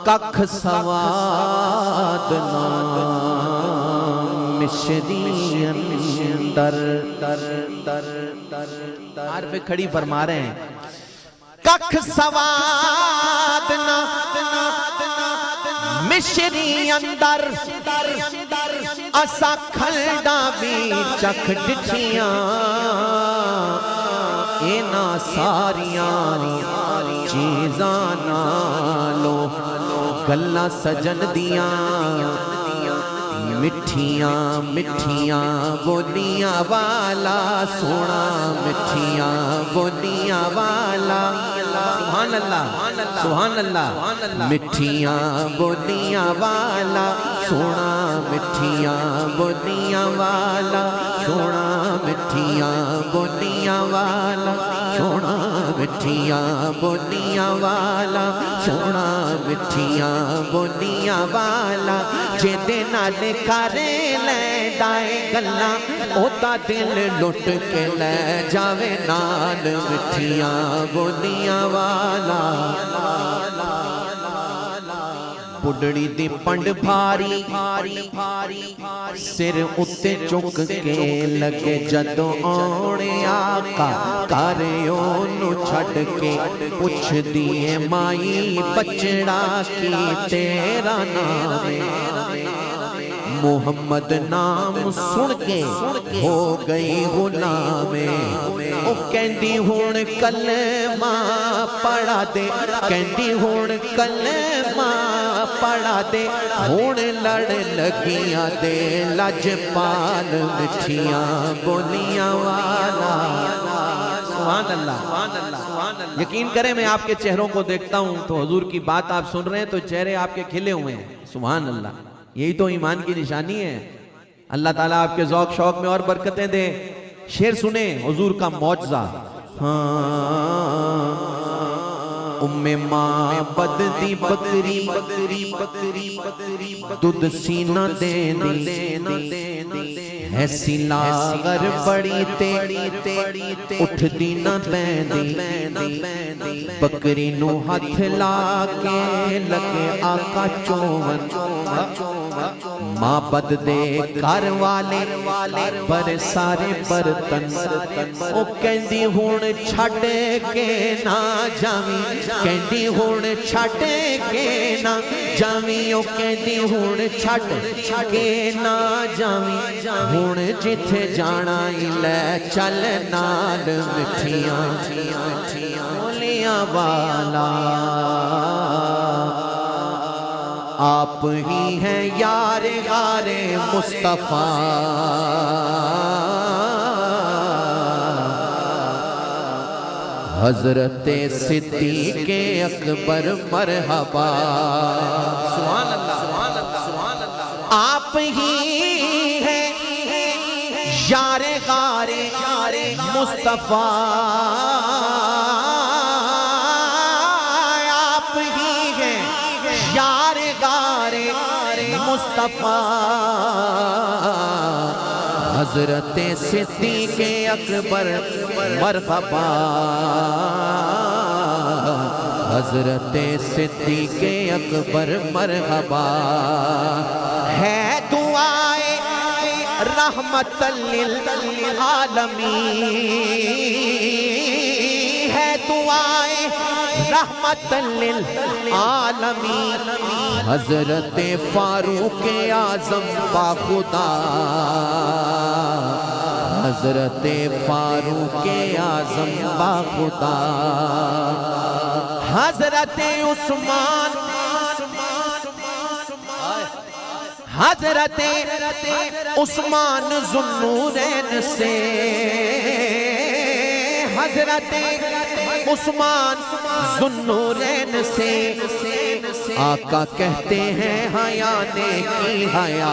ککھ سواد مشری اندر عارف کھڑی فرما رہے ہیں ککھ سواد مشری اندر اسا کھلڈا بھی چکھ ڈٹھیاں اینا ساریاں چیزاں نالو گلہ سجن دیاں مٹھیاں مٹھیاں بولیاں والا سونا مٹھیاں بولیاں والا سبحان اللہ سبحان اللہ مٹھیاں بولیاں والا سونا مٹھیاں بولیاں والا سونا مٹھیاں بولیاں والا سونا مٹھیاں بولیاں والا سونا مٹھیاں بولیاں والا جیدے نالے کارے لے ڈائے گلہ اوتا دل لٹ کے لے جاوے نال مٹھیاں بولیاں والا بڑڑی دی پنڈ بھاری سر اتے چک کے لگے جدو آنے آقا کاریونو چھڑ کے پوچھ دیئے مائی بچڑا کی تیرا نام محمد نام سن کے ہو گئی غلامیں او کہندی ہون کلمہ پڑھا دے کہندی ہون کلمہ پڑھا دے ہون لڑ لگیاں دے لجپال مٹھیاں بولیاں والا سبحان اللہ یقین کریں میں آپ کے چہروں کو دیکھتا ہوں تو حضور کی بات آپ سن رہے ہیں تو چہرے آپ کے کھلے ہوئے ہیں سبحان اللہ یہی تو ایمان کی نشانی ہے اللہ تعالیٰ آپ کے ذوق شوق میں اور برکتیں دے شعر سنیں حضور کا معجزہ ام ماں بددی بکری دودھ سینہ دین ہے سلاغر بڑی تے اٹھ دینا بیندی بکری نو ہاتھ لاکے لگے آقا چومن ماں بد دے کر والے پر سارے برتن او کہندی ہون چھٹ کے نہ جاویں کہندی ہون چھٹ کے نہ جاویں او کہندی ہون چھٹ کے نہ جاویں ہون جتھے جانا ہی لے چل نال مٹھیاں بولیاں والا آپ ہی ہیں یار غار مصطفیٰ حضرت صدیق اکبر مرحبا سبحان اللہ آپ ہی ہیں یار غار مصطفیٰ آپ ہی ہیں یار غار مصطفیٰ حضرت صدیق اکبر مرحبا حضرت صدیق اکبر مرحبا ہے دعائے رحمت للعالمین ہے دعائے رحمت للعالمین حضرت فاروق اعظم با خدا حضرت فاروق اعظم با خدا حضرت عثمان حضرت عثمان ذوالنورین سے حضرت عثمان ذوالنورین سے آقا کہتے ہیں حیا نے کی حیا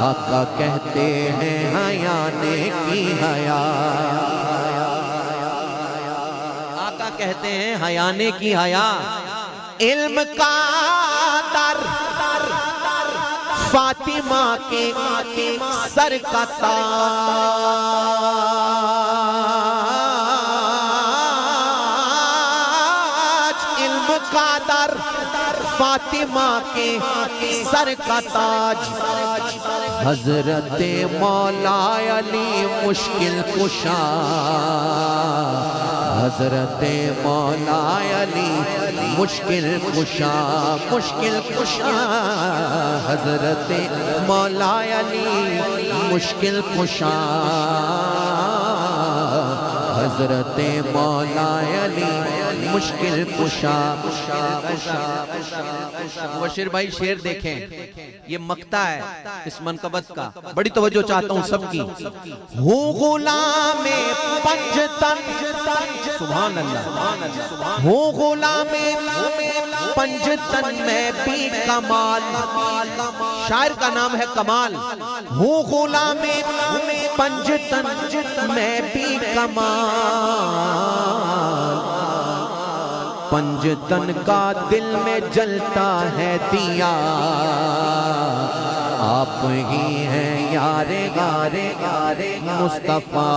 آقا کہتے ہیں حیا نے کی حیا آقا کہتے ہیں حیا نے کی حیا علم کا در فاطمہ کے سر کا تاج، علم کا در فاطمہ کے سر کا تاج، حضرت مولا علی مشکل کشا، حضرت مولا علی مشکل کشا، مشکل کشا، حضرت مولا علی مشکل کشا، حضرت مولا علی مشکل کشا۔ مبشر بھائی شعر دیکھیں، یہ مقطع ہے اس منقبت کا، بڑی توجہ چاہتا ہوں سب کی۔ ہوں غلام پنجتن، سبحان اللہ، ہوں غلام پنجتن میں بھی کمال، شاعر کا نام ہے کمال، ہوں غلام پنجتن میں بھی کمال، پنجتن کا دل میں جلتا ہے دیا، آپ ہی ہیں یار غار مصطفیٰ۔